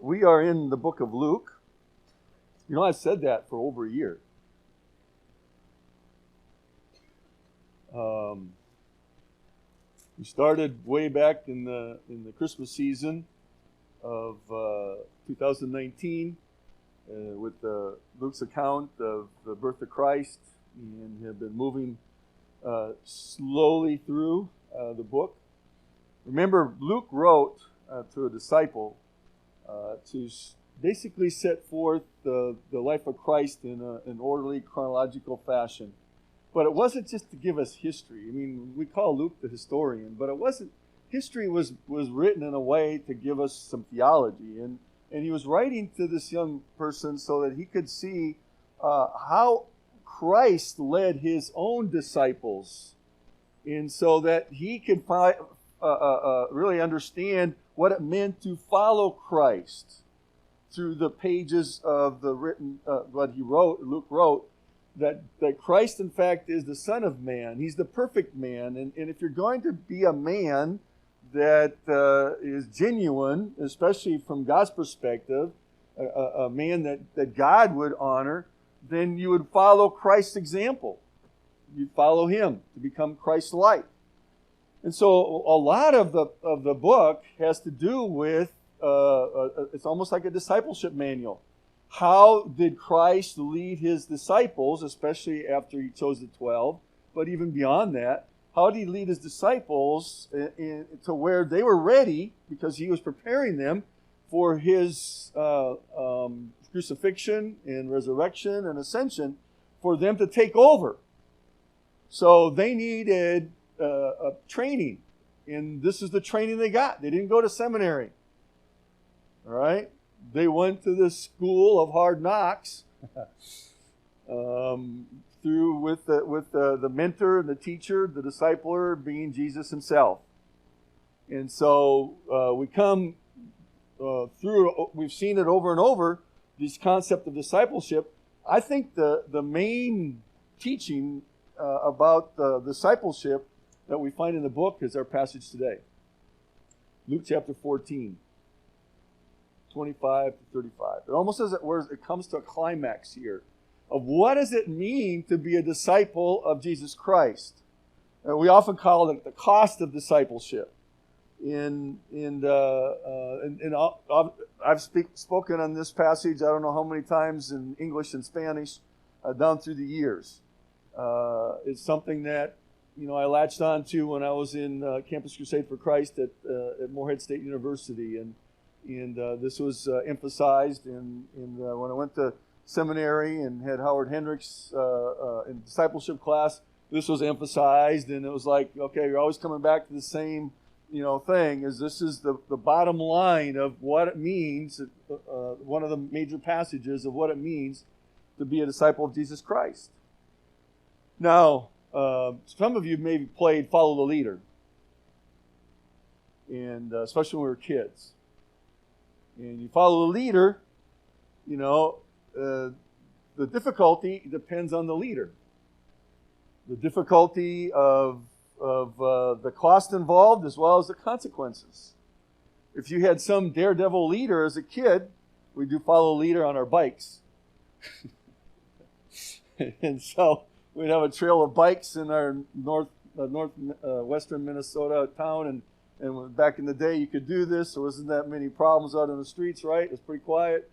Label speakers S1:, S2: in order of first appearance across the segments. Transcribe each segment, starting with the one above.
S1: We are in the book of Luke. You know, I've said that for over a year. We started way back in the Christmas season of 2019 with Luke's account of the birth of Christ, and have been moving slowly through the book. Remember, Luke wrote to a disciple to basically set forth the life of Christ in an orderly, chronological fashion. But it wasn't just to give us history. I mean, we call Luke the historian, but it wasn't. History was written in a way to give us some theology. And he was writing to this young person so that he could see how Christ led his own disciples, and so that he could really understand what it meant to follow Christ through the pages of the written, what he wrote, Luke wrote, that Christ, in fact, is the Son of Man. He's the perfect man. And if you're going to be a man that is genuine, especially from God's perspective, a man that God would honor, then you would follow Christ's example. You'd follow him to become Christ-like. And so a lot of the book has to do with, it's almost like a discipleship manual. How did Christ lead his disciples, especially after he chose the 12, but even beyond that, how did he lead his disciples to where they were ready, because he was preparing them for his crucifixion and resurrection and ascension, for them to take over. So they needed training, and this is the training they got. They didn't go to seminary. All right? They went to this school of hard knocks through with the mentor and the teacher, the discipler being Jesus himself. And so we come through, we've seen it over and over, this concept of discipleship. I think the main teaching about discipleship that we find in the book is our passage today. Luke chapter 14. 25 to 35. It almost as it comes to a climax here of what does it mean to be a disciple of Jesus Christ. And we often call it the cost of discipleship. I've spoken on this passage I don't know how many times in English and Spanish down through the years. It's something that I latched on to when I was in Campus Crusade for Christ at Morehead State University, and this was emphasized in when I went to seminary and had Howard Hendricks in discipleship class. This was emphasized, and it was like, okay, you're always coming back to the same thing. This is the bottom line of what it means. One of the major passages of what it means to be a disciple of Jesus Christ. Now, some of you maybe played Follow the Leader, and especially when we were kids. And you follow the leader, the difficulty depends on the leader. The difficulty of the cost involved as well as the consequences. If you had some daredevil leader as a kid, we do follow the leader on our bikes. And so we'd have a trail of bikes in our northwestern Minnesota town, and back in the day, you could do this. There wasn't that many problems out in the streets, right? It's pretty quiet.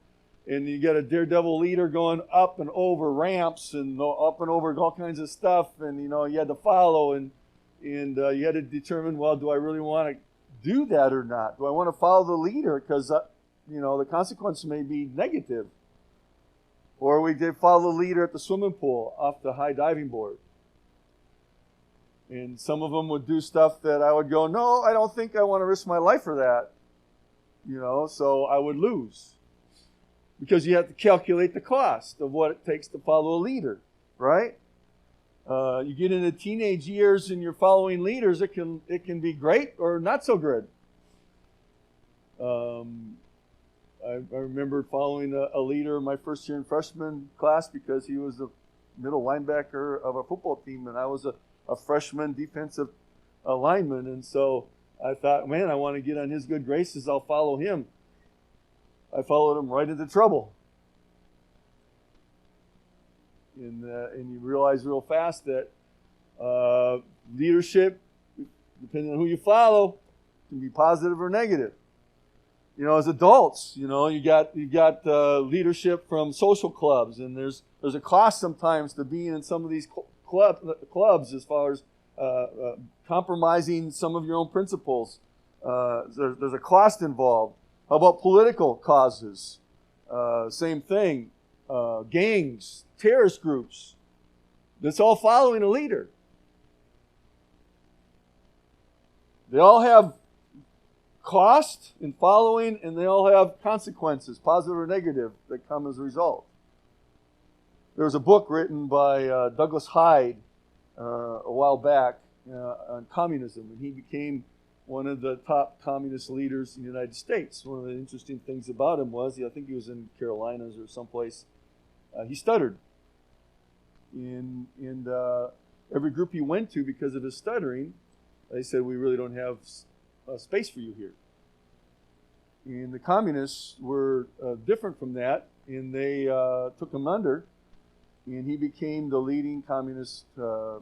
S1: And you got a daredevil leader going up and over ramps and up and over all kinds of stuff. And, you had to follow, and you had to determine, well, do I really want to do that or not? Do I want to follow the leader? Because, the consequence may be negative. Or we did follow the leader at the swimming pool off the high diving board. And some of them would do stuff that I would go, no, I don't think I want to risk my life for that. So I would lose. Because you have to calculate the cost of what it takes to follow a leader, right? You get into teenage years and you're following leaders, it can be great or not so good. I remember following a leader in my first year in freshman class because he was the middle linebacker of a football team, and I was a freshman defensive lineman. And so I thought, man, I want to get on his good graces. I'll follow him. I followed him right into trouble. And you realize real fast that leadership, depending on who you follow, can be positive or negative. You know, as adults, you know, you got leadership from social clubs, and there's a cost sometimes to being in some of these clubs as far as compromising some of your own principles. There's a cost involved. How about political causes? Same thing. Gangs, terrorist groups. That's all following a leader. They all have cost in following, and they all have consequences, positive or negative, that come as a result. There was a book written by Douglas Hyde a while back on communism, and he became one of the top communist leaders in the United States. One of the interesting things about him was, I think he was in Carolinas or someplace, he stuttered. And every group he went to, because of his stuttering, they said, we really don't have space for you here. And the communists were different from that, and they took him under, and he became the leading communist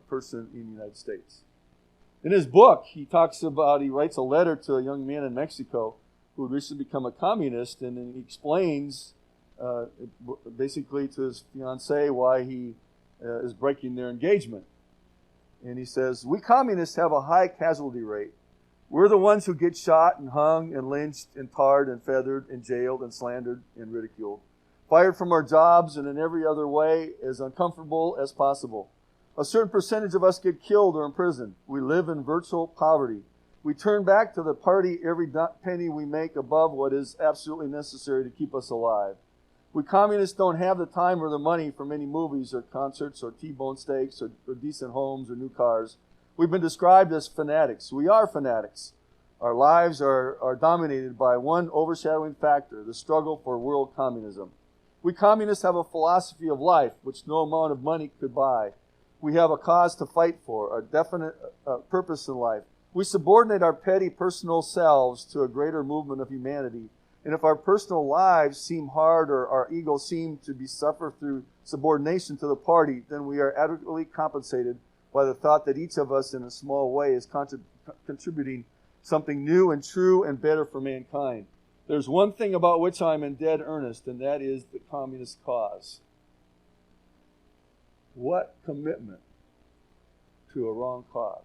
S1: person in the United States. In his book, he writes a letter to a young man in Mexico who had recently become a communist, and then he explains basically to his fiancée why he is breaking their engagement. And he says, we communists have a high casualty rate. We're the ones who get shot and hung and lynched and tarred and feathered and jailed and slandered and ridiculed. Fired from our jobs and in every other way as uncomfortable as possible. A certain percentage of us get killed or imprisoned. We live in virtual poverty. We turn back to the party every penny we make above what is absolutely necessary to keep us alive. We communists don't have the time or the money for many movies or concerts or T-bone steaks or decent homes or new cars. We've been described as fanatics. We are fanatics. Our lives are dominated by one overshadowing factor, the struggle for world communism. We communists have a philosophy of life which no amount of money could buy. We have a cause to fight for, a definite purpose in life. We subordinate our petty personal selves to a greater movement of humanity. And if our personal lives seem hard or our egos seem to be suffer through subordination to the party, then we are adequately compensated by the thought that each of us in a small way is contributing something new and true and better for mankind. There's one thing about which I'm in dead earnest, and that is the communist cause. What commitment to a wrong cause.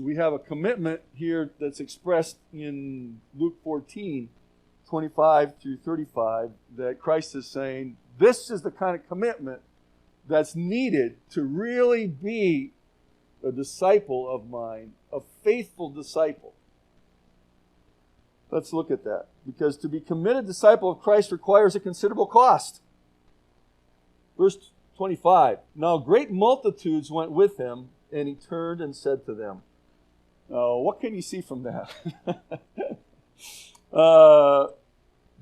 S1: We have a commitment here that's expressed in Luke 14, 25 through 35, that Christ is saying, this is the kind of commitment that's needed to really be a disciple of mine, a faithful disciple. Let's look at that. Because to be committed disciple of Christ requires a considerable cost. Verse 25, now great multitudes went with him, and he turned and said to them. What can you see from that?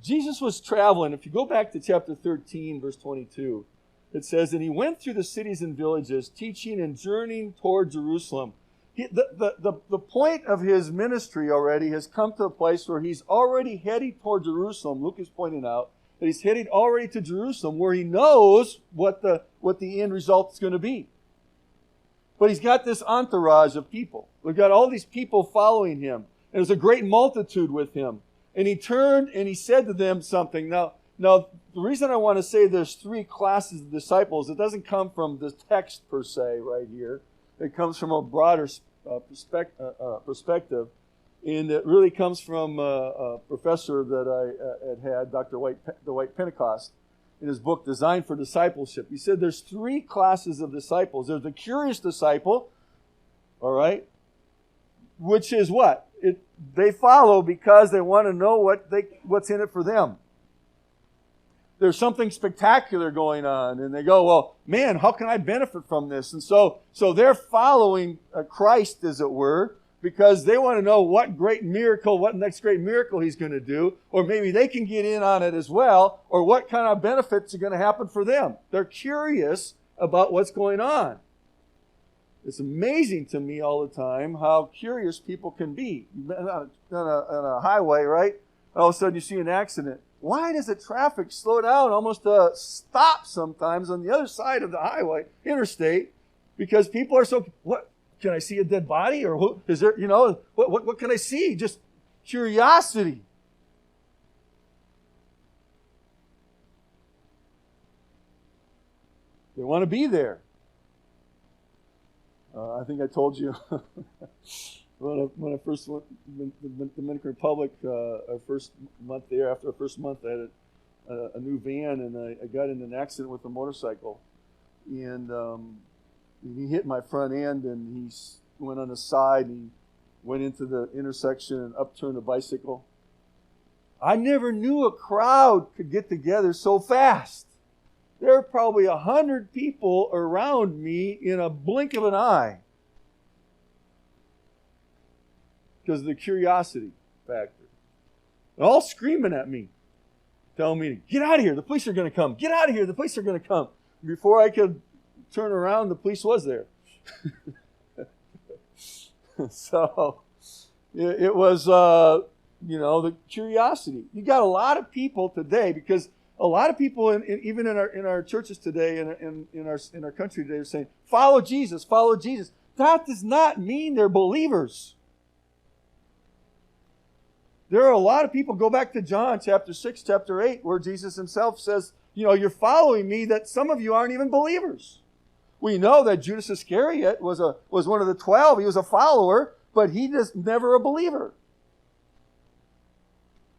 S1: Jesus was traveling. If you go back to chapter 13, verse 22, it says, and he went through the cities and villages, teaching and journeying toward Jerusalem. The point of his ministry already has come to a place where he's already heading toward Jerusalem. Luke is pointing out that he's heading already to Jerusalem, where he knows what the end result is going to be. But he's got this entourage of people. We've got all these people following him. And there's a great multitude with him. And he turned and he said to them something. Now, the reason I want to say there's three classes of disciples, it doesn't come from the text per se right here. It comes from a broader perspective. And it really comes from a professor that I had, Dr. White Pentecost, in his book, Designed for Discipleship. He said there's three classes of disciples. There's the curious disciple, all right, which is what? They follow because they want to know what's in it for them. There's something spectacular going on, and they go, well, man, how can I benefit from this? And so they're following Christ, as it were, because they want to know what next great miracle he's going to do, or maybe they can get in on it as well, or what kind of benefits are going to happen for them. They're curious about what's going on. It's amazing to me all the time how curious people can be. On a highway, right? All of a sudden you see an accident. Why does the traffic slow down, almost stop sometimes on the other side of the highway, interstate? Because people are so, what, can I see a dead body? Or who, is there, what can I see? Just curiosity. They want to be there. I think I told you when I first went to the Dominican Republic, our first month there, after our first month, I had a new van, and I got in an accident with a motorcycle. And he hit my front end, and he went on the side, and he went into the intersection and upturned a bicycle. I never knew a crowd could get together so fast. There are probably 100 people around me in a blink of an eye because of the curiosity factor. They're all screaming at me, telling me, get out of here, the police are going to come. Get out of here, the police are going to come. Before I could turn around, the police was there. So it was, the curiosity. You got a lot of people today, because a lot of people, even in our churches today, in our country today, are saying, "Follow Jesus, follow Jesus." That does not mean they're believers. There are a lot of people. Go back to John chapter 6, chapter 8, where Jesus himself says, "You're following me." That some of you aren't even believers. We know that Judas Iscariot was one of the 12. He was a follower, but he was never a believer.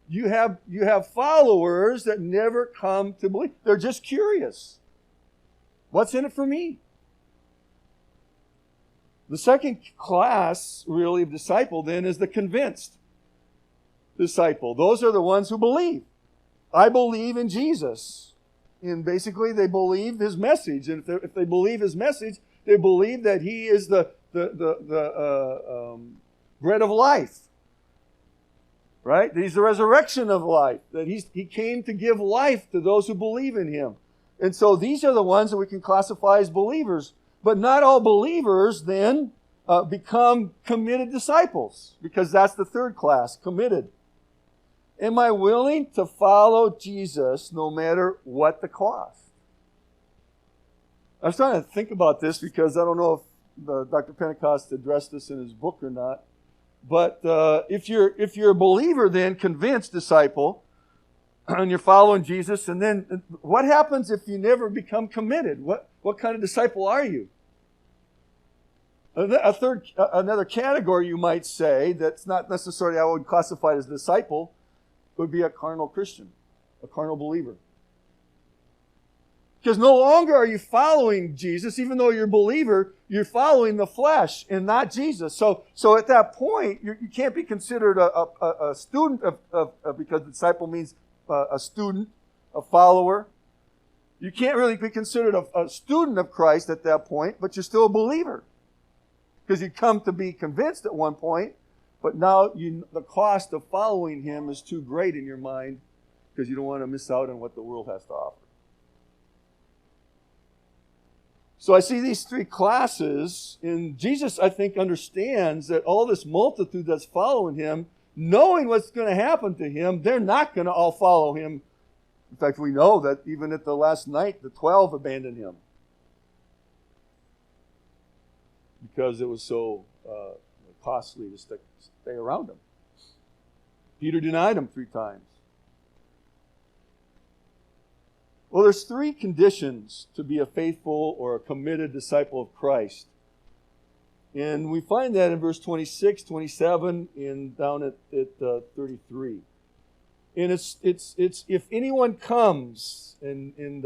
S1: You have followers that never come to believe. They're just curious. What's in it for me? The second class, really, of disciple then is the convinced disciple. Those are the ones who believe. I believe in Jesus. And basically they believe his message. And if they believe his message, they believe that he is the bread of life. Right? That he's the resurrection of life. That he came to give life to those who believe in him. And so these are the ones that we can classify as believers. But not all believers then become committed disciples. Because that's the third class, committed. Am I willing to follow Jesus no matter what the cost? I was trying to think about this because I don't know if Dr. Pentecost addressed this in his book or not. But if you're a believer, then convinced disciple, and you're following Jesus, and then what happens if you never become committed? What kind of disciple are you? Another category you might say that's not necessarily I would classify as disciple would be a carnal Christian, a carnal believer. Because no longer are you following Jesus, even though you're a believer, you're following the flesh and not Jesus. So at that point, you can't be considered a student of because disciple means a student, a follower. You can't really be considered a student of Christ at that point, but you're still a believer. Because you come to be convinced at one point, but now the cost of following him is too great in your mind because you don't want to miss out on what the world has to offer. So I see these three classes, and Jesus, I think, understands that all this multitude that's following him, knowing what's going to happen to him, they're not going to all follow him. In fact, we know that even at the last night, the 12 abandoned him because it was so costly to stay around him. Peter denied him 3 times. Well, there's 3 conditions to be a faithful or a committed disciple of Christ. And we find that in verse 26, 27, and down at 33. And it's if anyone comes in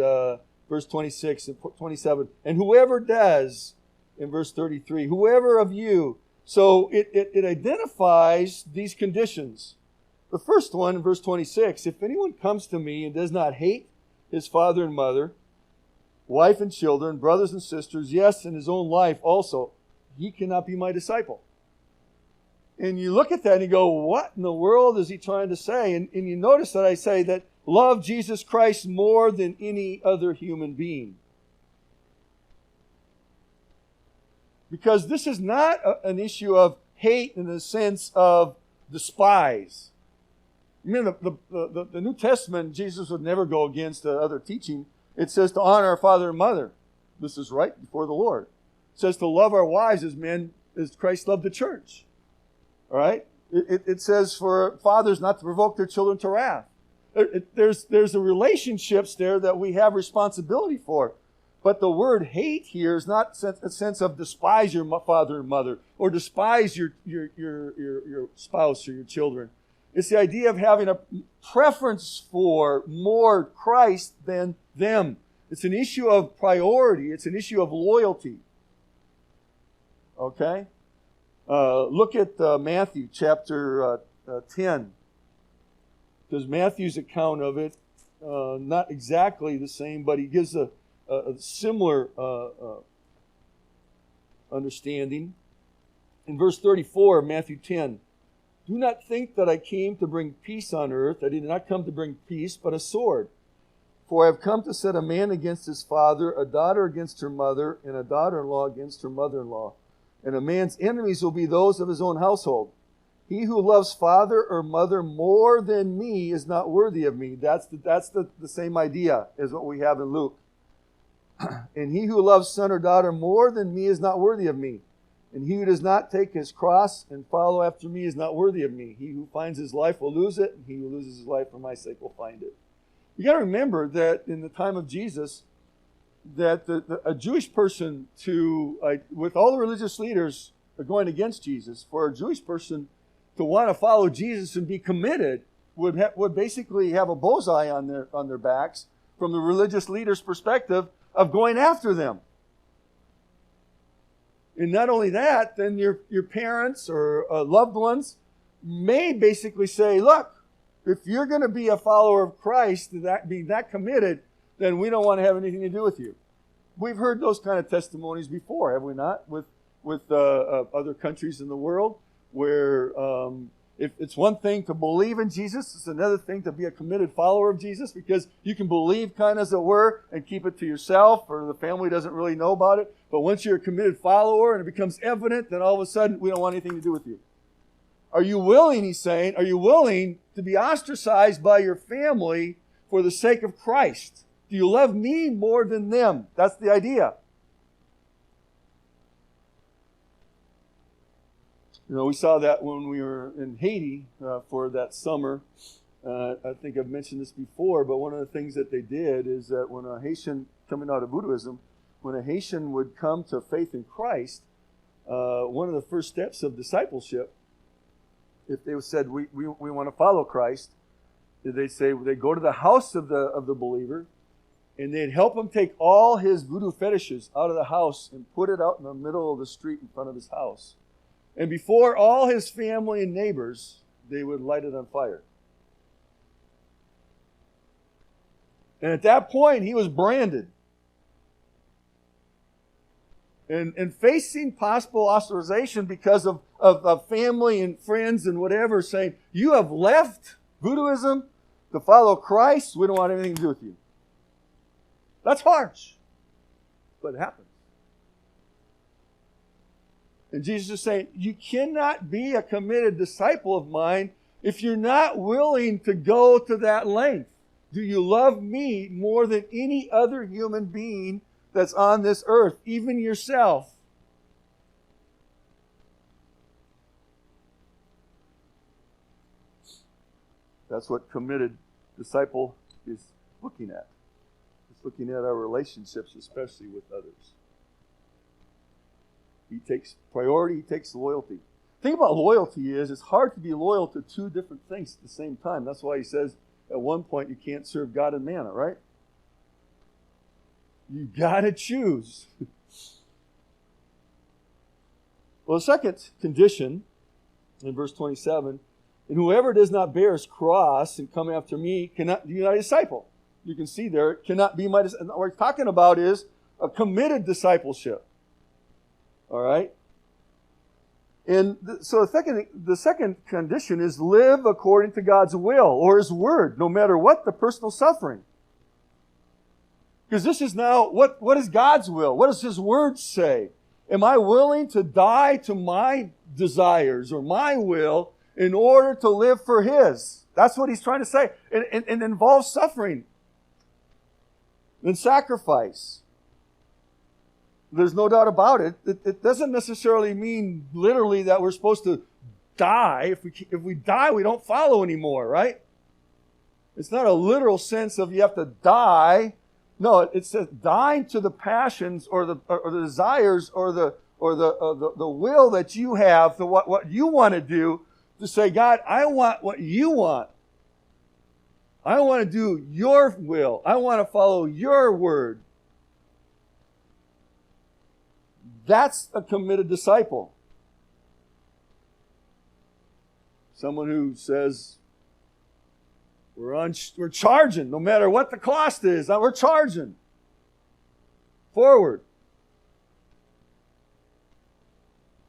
S1: verse 26 and 27, and whoever does in verse 33, whoever of you. So it identifies these conditions. The first one in verse 26, if anyone comes to me and does not hate his father and mother, wife and children, brothers and sisters, yes, and his own life also, he cannot be my disciple. And you look at that and you go, what in the world is he trying to say? And you notice that I say that love Jesus Christ more than any other human being. Because this is not an issue of hate in the sense of despise. I mean, the New Testament, Jesus would never go against the other teaching. It says to honor our father and mother. This is right before the Lord. It says to love our wives as Christ loved the church. All right? It says for fathers not to provoke their children to wrath. There's a relationships there that we have responsibility for. But the word hate here is not a sense of despise your father and mother or despise your spouse or your children. It's the idea of having a preference for more Christ than them. It's an issue of priority. It's an issue of loyalty. Okay? Look at Matthew chapter 10. Because Matthew's account of it, not exactly the same, but he gives a similar understanding. In verse 34 of Matthew 10, do not think that I came to bring peace on earth. I did not come to bring peace, but a sword. For I have come to set a man against his father, a daughter against her mother, and a daughter-in-law against her mother-in-law. And a man's enemies will be those of his own household. He who loves father or mother more than me is not worthy of me. That's the same idea as what we have in Luke. And he who loves son or daughter more than me is not worthy of me. And he who does not take his cross and follow after me is not worthy of me. He who finds his life will lose it, and he who loses his life for my sake will find it. You got to remember that in the time of Jesus, that a Jewish person with all the religious leaders are going against Jesus, for a Jewish person to want to follow Jesus and be committed would basically have a bullseye on their backs from the religious leaders' perspective of going after them. And not only that, then your parents or loved ones may basically say, look, if you're going to be a follower of Christ, be that committed, then we don't want to have anything to do with you. We've heard those kind of testimonies before, have we not? With other countries in the world, where if it's one thing to believe in Jesus, it's another thing to be a committed follower of Jesus, because you can believe kind of as it were and keep it to yourself, or the family doesn't really know about it. But once you're a committed follower and it becomes evident, then all of a sudden we don't want anything to do with you. Are you willing, he's saying, are you willing to be ostracized by your family for the sake of Christ? Do you love me more than them? That's the idea. You know, we saw that when we were in Haiti for that summer. I think I've mentioned this before, but one of the things that they did is that when a Haitian, coming out of Buddhism, when a Haitian would come to faith in Christ, one of the first steps of discipleship, if they said, we want to follow Christ, they'd say, they'd go to the house of the believer, and they'd help him take all his voodoo fetishes out of the house and put it out in the middle of the street in front of his house. And before all his family and neighbors, they would light it on fire. And at that point, he was branded. And facing possible ostracization because of family and friends and whatever, saying, you have left Buddhism to follow Christ, we don't want anything to do with you. That's harsh, but it happens. And Jesus is saying, you cannot be a committed disciple of mine if you're not willing to go to that length. Do you love me more than any other human being that's on this earth, even yourself? That's what committed disciple is looking at. It's looking at our relationships, especially with others. He takes priority, he takes loyalty. The thing about loyalty is it's hard to be loyal to two different things at the same time. That's why he says at one point you can't serve God and mammon, right? You got to choose. Well, the second condition in verse 27, and whoever does not bear his cross and come after me cannot be my disciple. You can see there, cannot be my disciple. What we're talking about is a committed discipleship. All right? And so the second condition is live according to God's will or His Word, no matter what the personal suffering. Because this is now, what is God's will? What does His Word say? Am I willing to die to my desires or my will in order to live for His? That's what he's trying to say. It involves suffering and sacrifice. There's no doubt about it. It doesn't necessarily mean literally that we're supposed to die. If we die, we don't follow anymore, right? It's not a literal sense of you have to die. No, it says dying to the passions or the desires or the will that you have, to what you want to do, to say, God, I want what you want. I want to do your will. I want to follow your word. That's a committed disciple. Someone who says, we're charging, no matter what the cost is. We're charging forward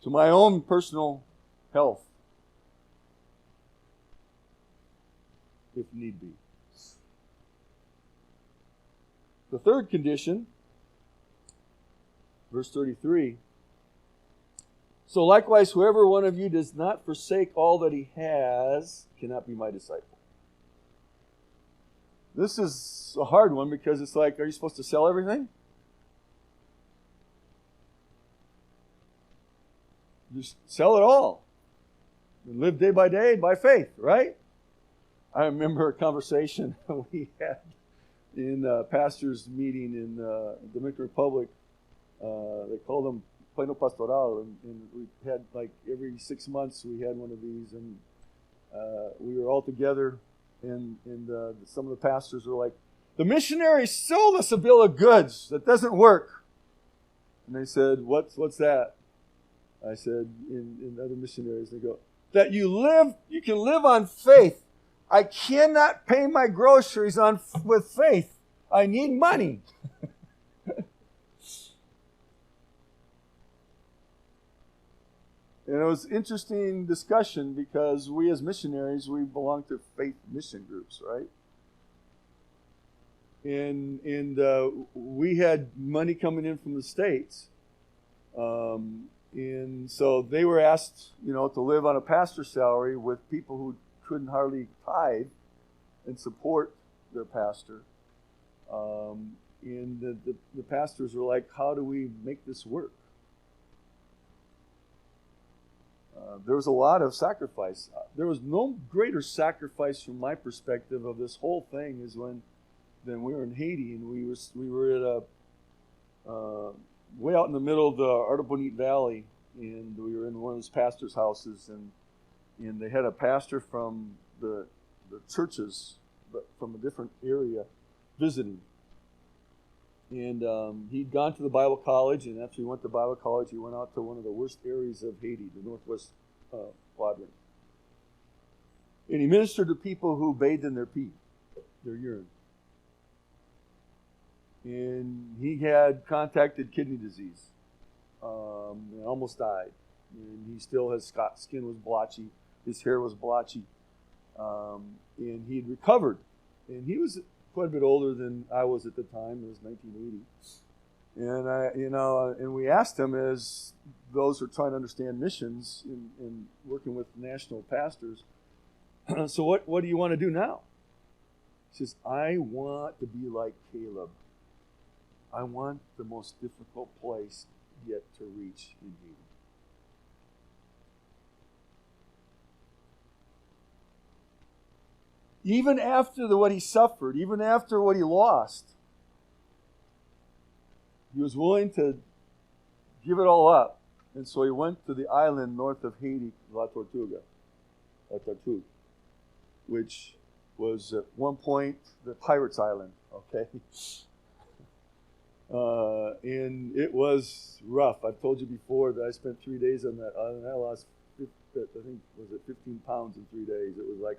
S1: to my own personal health, if need be. The third condition, verse 33, so likewise, whoever one of you does not forsake all that he has cannot be my disciple. This is a hard one because it's like, are you supposed to sell everything? Just sell it all. And live day by day by faith, right? I remember a conversation we had in a pastor's meeting in the Dominican Republic. They called them Pleno Pastoral, and we had like every 6 months we had one of these, and we were all together, and some of the pastors were like, the missionaries sold us a bill of goods that doesn't work. And they said, what's that? I said, in other missionaries, they go, that you can live on faith. I cannot pay my groceries with faith. I need money. And it was an interesting discussion because we as missionaries, we belong to faith mission groups, right? And we had money coming in from the States. And so they were asked, to live on a pastor's salary with people who couldn't hardly tithe and support their pastor. And the pastors were like, how do we make this work? There was a lot of sacrifice. There was no greater sacrifice from my perspective of this whole thing is when we were in Haiti, and we were at a way out in the middle of the Artibonite Valley, and we were in one of those pastors' houses, and they had a pastor from the churches, but from a different area, visiting. And he'd gone to the Bible college, and after he went to Bible college, he went out to one of the worst areas of Haiti, the northwest quadrant. And he ministered to people who bathed in their pee, their urine. And he had contracted kidney disease and almost died. And he still his skin was blotchy, his hair was blotchy, and he had recovered. And he was quite a bit older than I was at the time. It was 1980. And and we asked him, as those who are trying to understand missions and working with national pastors, so what do you want to do now? He says, I want to be like Caleb. I want the most difficult place yet to reach in Haiti. Even after what he suffered, even after what he lost, he was willing to give it all up. And so he went to the island north of Haiti, La Tortuga, which was at one point the Pirates Island, okay? And it was rough. I've told you before that I spent 3 days on that island. I lost, 15 pounds in 3 days. It was like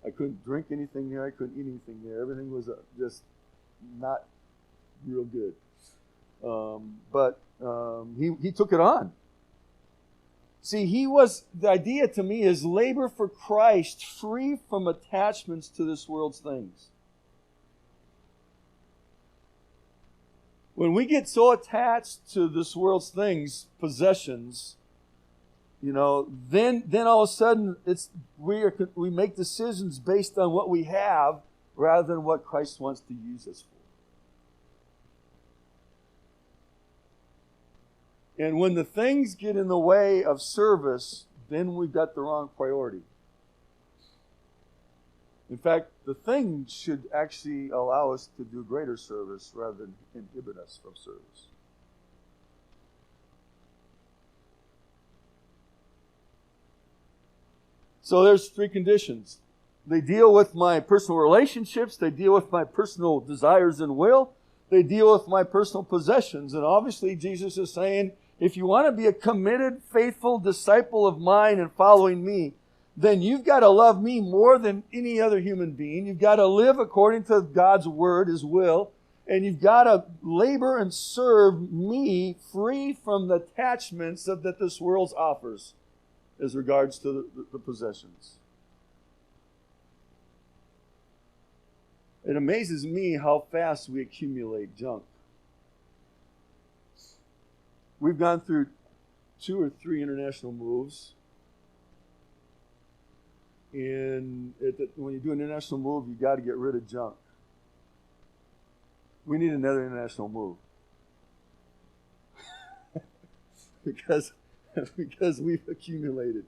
S1: I couldn't drink anything there. I couldn't eat anything there. Everything was just not real good. But he took it on. See, the idea to me is labor for Christ, free from attachments to this world's things. When we get so attached to this world's things, possessions, then all of a sudden we make decisions based on what we have rather than what Christ wants to use us for. And when the things get in the way of service, then we've got the wrong priority. In fact, the things should actually allow us to do greater service rather than inhibit us from service. So there's three conditions. They deal with my personal relationships. They deal with my personal desires and will. They deal with my personal possessions. And obviously Jesus is saying, if you want to be a committed, faithful disciple of mine and following me, then you've got to love me more than any other human being. You've got to live according to God's word, His will. And you've got to labor and serve me free from the attachments that this world offers as regards to the possessions. It amazes me how fast we accumulate junk. We've gone through 2 or 3 international moves. And when you do an international move, you've got to get rid of junk. We need another international move. because we've accumulated.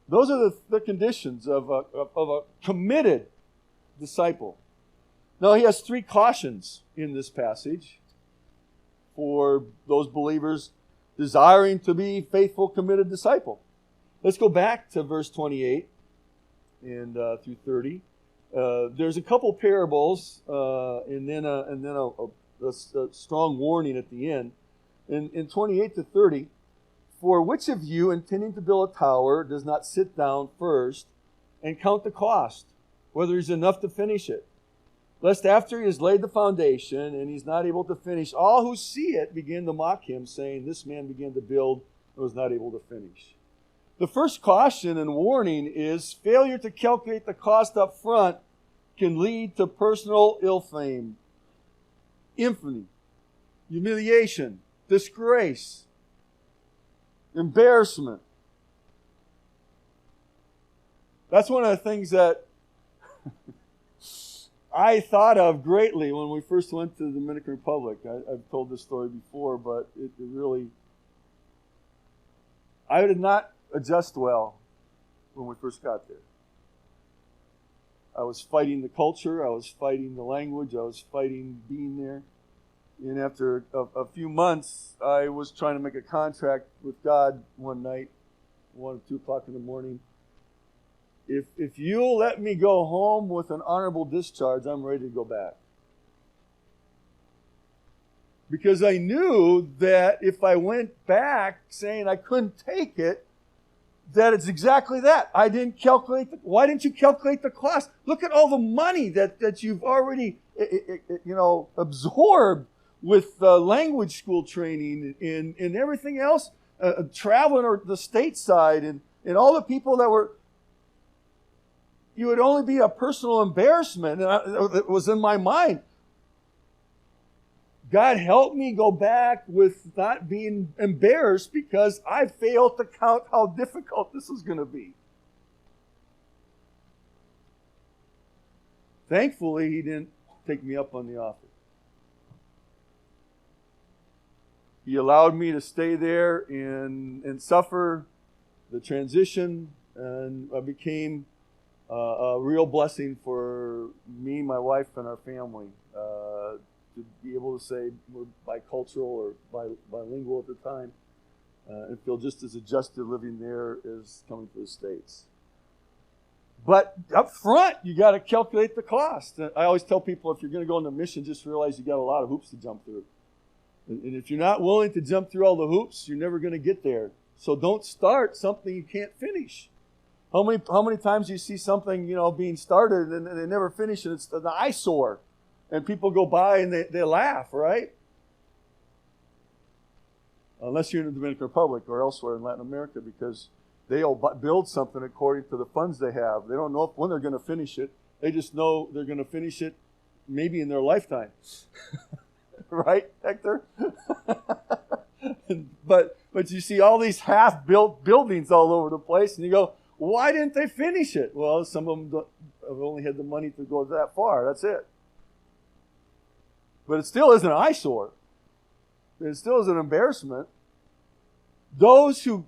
S1: Those are the conditions of a committed disciple. Now, he has 3 cautions in this passage for those believers desiring to be faithful, committed disciple. Let's go back to verse 28 and through 30. There's a couple parables and then a strong warning at the end. In 28 to 30, for which of you, intending to build a tower, does not sit down first and count the cost, whether he's enough to finish it? Lest after he has laid the foundation and he's not able to finish, all who see it begin to mock him, saying, this man began to build and was not able to finish. The first caution and warning is failure to calculate the cost up front can lead to personal ill fame, infamy, humiliation, disgrace, embarrassment. That's one of the things that I thought of greatly when we first went to the Dominican Republic. I've told this story before, but it really... I did not adjust well when we first got there. I was fighting the culture. I was fighting the language. I was fighting being there. And after a few months, I was trying to make a contract with God one night, 1 or 2 o'clock in the morning. If you'll let me go home with an honorable discharge, I'm ready to go back. Because I knew that if I went back saying I couldn't take it, that it's exactly that. I didn't calculate. Why didn't you calculate the cost? Look at all the money that you've already absorbed with language school training and everything else, traveling or the stateside and all the people that were. You would only be a personal embarrassment. And it was in my mind. God help me go back with not being embarrassed because I failed to count how difficult this was going to be. Thankfully, He didn't take me up on the offer. He allowed me to stay there and suffer the transition, and I became a real blessing for me, my wife, and our family to be able to say we're bicultural or bilingual at the time and feel just as adjusted living there as coming to the States. But up front, you got to calculate the cost. I always tell people if you're going to go on a mission, just realize you got a lot of hoops to jump through. And if you're not willing to jump through all the hoops, you're never going to get there. So don't start something you can't finish. How many times do you see something, being started and they never finish and it's an eyesore and people go by and they laugh, right? Unless you're in the Dominican Republic or elsewhere in Latin America, because they'll build something according to the funds they have. They don't know when they're going to finish it, They just know they're going to finish it maybe in their lifetime. Right, Hector? But you see all these half-built buildings all over the place, and you go, why didn't they finish it? Well, some of them have only had the money to go that far. That's it. But it still is an eyesore. It still is an embarrassment. Those who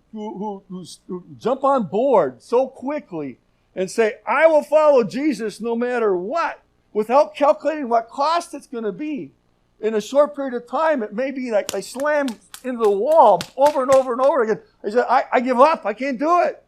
S1: jump on board so quickly and say, I will follow Jesus no matter what, without calculating what cost it's going to be. In a short period of time, it may be like they slam into the wall over and over and over again. They said, I give up. I can't do it.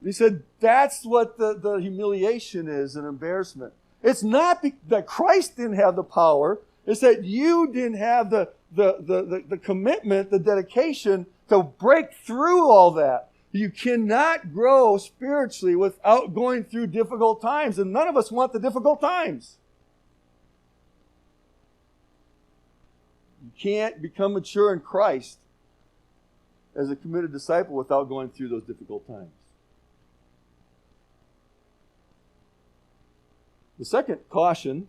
S1: He said, that's what the humiliation is, an embarrassment. It's not that Christ didn't have the power. It's that you didn't have the commitment, the dedication to break through all that. You cannot grow spiritually without going through difficult times. And none of us want the difficult times. You can't become mature in Christ as a committed disciple without going through those difficult times. The second caution,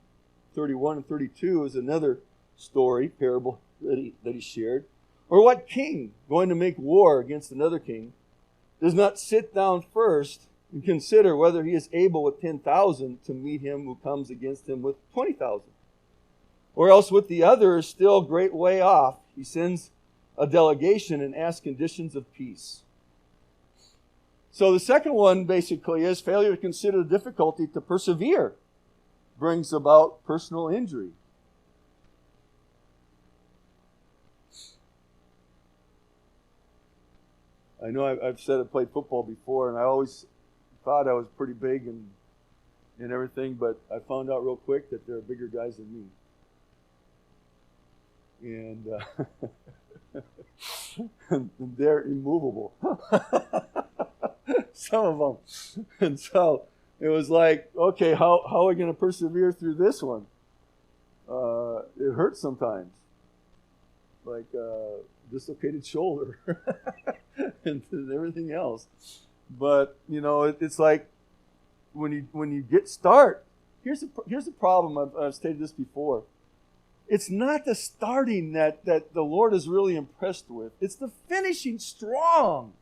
S1: 31 and 32, is another story, parable that he shared. Or what king going to make war against another king does not sit down first and consider whether he is able with 10,000 to meet him who comes against him with 20,000? Or else with the other is still a great way off. He sends a delegation and asks conditions of peace. So the second one basically is failure to consider the difficulty to persevere brings about personal injury. I know I've said I played football before, and I always thought I was pretty big and everything, but I found out real quick that there are bigger guys than me. And they're immovable. Some of them. And so it was like, okay, how are we going to persevere through this one? It hurts sometimes. Like dislocated shoulder and everything else. But, it's like when you get start, here's the problem. I've stated this before. It's not the starting that the Lord is really impressed with. It's the finishing strong.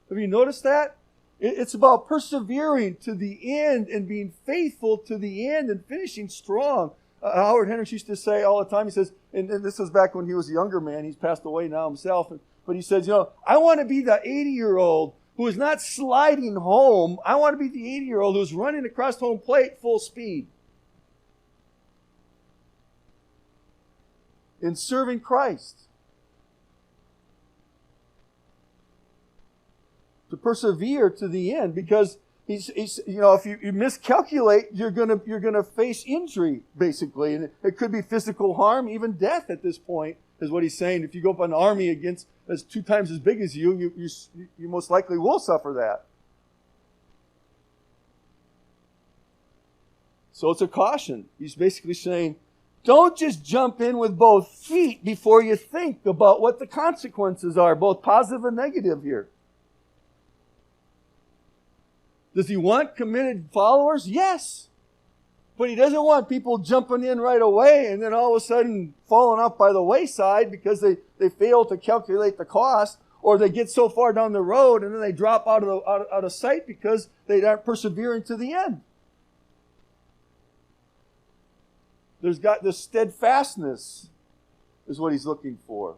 S1: Have you noticed that? It's about persevering to the end and being faithful to the end and finishing strong. Howard Hendricks used to say all the time, he says, and this was back when he was a younger man, he's passed away now himself, but he says, I want to be the 80-year-old who is not sliding home. I want to be the 80-year-old who's running across home plate full speed. In serving Christ. To persevere to the end, because he's if you miscalculate, you're gonna face injury, basically, and it could be physical harm, even death at this point, is what he's saying. If you go up an army that's 2 times as big as you most likely will suffer that. So it's a caution. He's basically saying, don't just jump in with both feet before you think about what the consequences are, both positive and negative here. Does he want committed followers? Yes. But he doesn't want people jumping in right away and then all of a sudden falling off by the wayside because they fail to calculate the cost, or they get so far down the road and then they drop out of sight because they aren't persevering to the end. There's got this steadfastness is what he's looking for.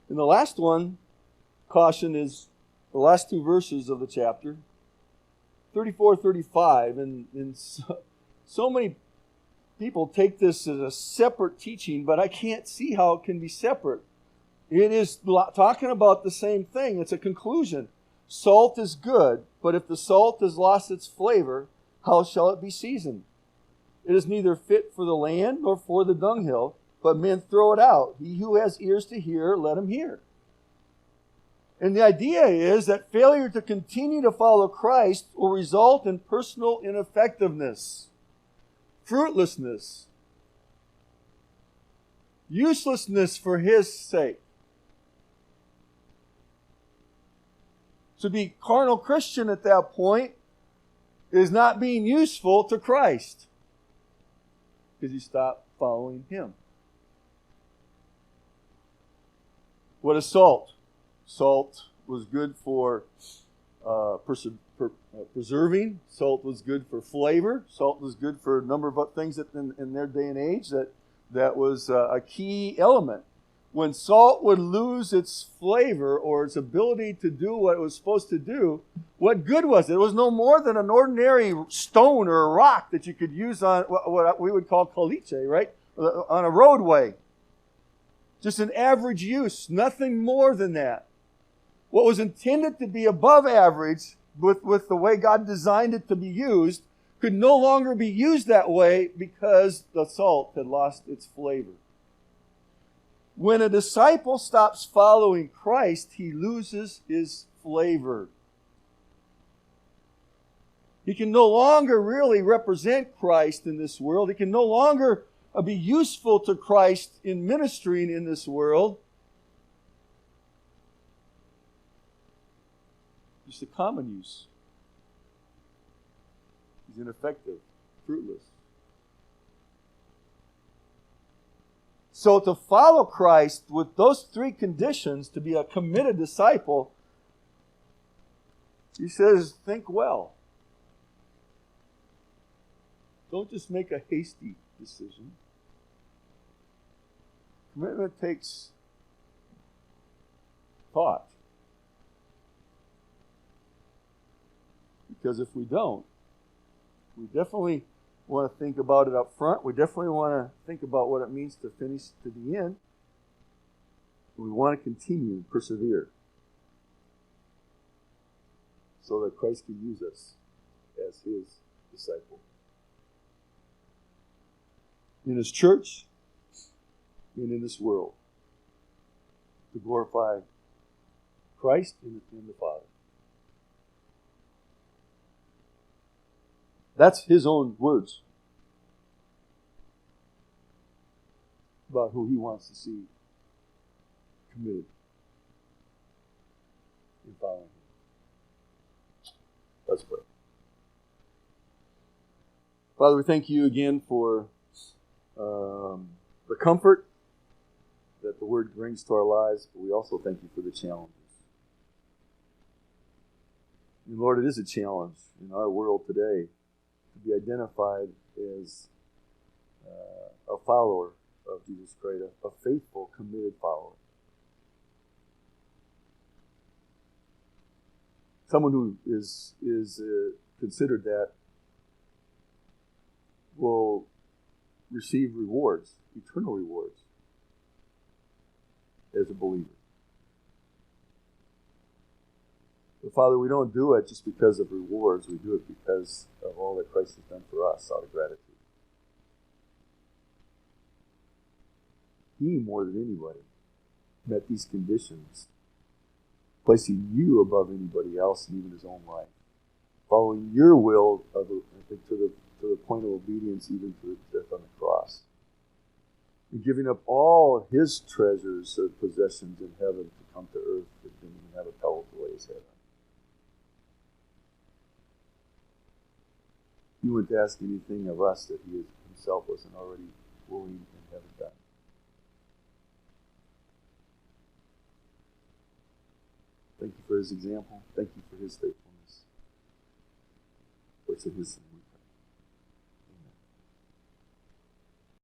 S1: And the last one, caution, is the last 2 verses of the chapter, 34, 35. And so many people take this as a separate teaching, but I can't see how it can be separate. It is talking about the same thing. It's a conclusion. Salt is good, but if the salt has lost its flavor, how shall it be seasoned? It is neither fit for the land nor for the dunghill, but men throw it out. He who has ears to hear, let him hear. And the idea is that failure to continue to follow Christ will result in personal ineffectiveness, fruitlessness, uselessness for His sake. To be carnal Christian at that point is not being useful to Christ, because you stop following Him. What is salt? Salt was good for preserving. Salt was good for flavor. Salt was good for a number of things that in their day and age that was a key element. When salt would lose its flavor or its ability to do what it was supposed to do, what good was it? It was no more than an ordinary stone or a rock that you could use on what we would call caliche, right? On a roadway. Just an average use, nothing more than that. What was intended to be above average with the way God designed it to be used could no longer be used that way because the salt had lost its flavor. When a disciple stops following Christ, he loses his flavor. He can no longer really represent Christ in this world. He can no longer be useful to Christ in ministering in this world. Just a common use. He's ineffective, fruitless. So to follow Christ with those three conditions, to be a committed disciple, he says, think well. Don't just make a hasty decision. Commitment takes thought. Because if we don't, we definitely want to think about it up front. We definitely want to think about what it means to finish to the end. We want to continue and persevere so that Christ can use us as His disciple. In His church and in this world, to glorify Christ and the Father. That's His own words about who He wants to see committed in following Him. Let's pray. Father, we thank You again for the comfort that the Word brings to our lives, but we also thank You for the challenges. And Lord, it is a challenge in our world today to be identified as a follower of Jesus Christ, a faithful, committed follower. Someone who is considered that will receive rewards, eternal rewards, as a believer. But Father, we don't do it just because of rewards. We do it because of all that Christ has done for us out of gratitude. He, more than anybody, met these conditions, placing You above anybody else and even His own life, following Your will to the point of obedience, even to the death on the cross, and giving up all His treasures or possessions in heaven to come to earth and didn't even have a towel to lay His head on. He wouldn't ask anything of us that He Himself wasn't already willing and haven't done. Thank You for His example. Thank You for His faithfulness. For it's in His name.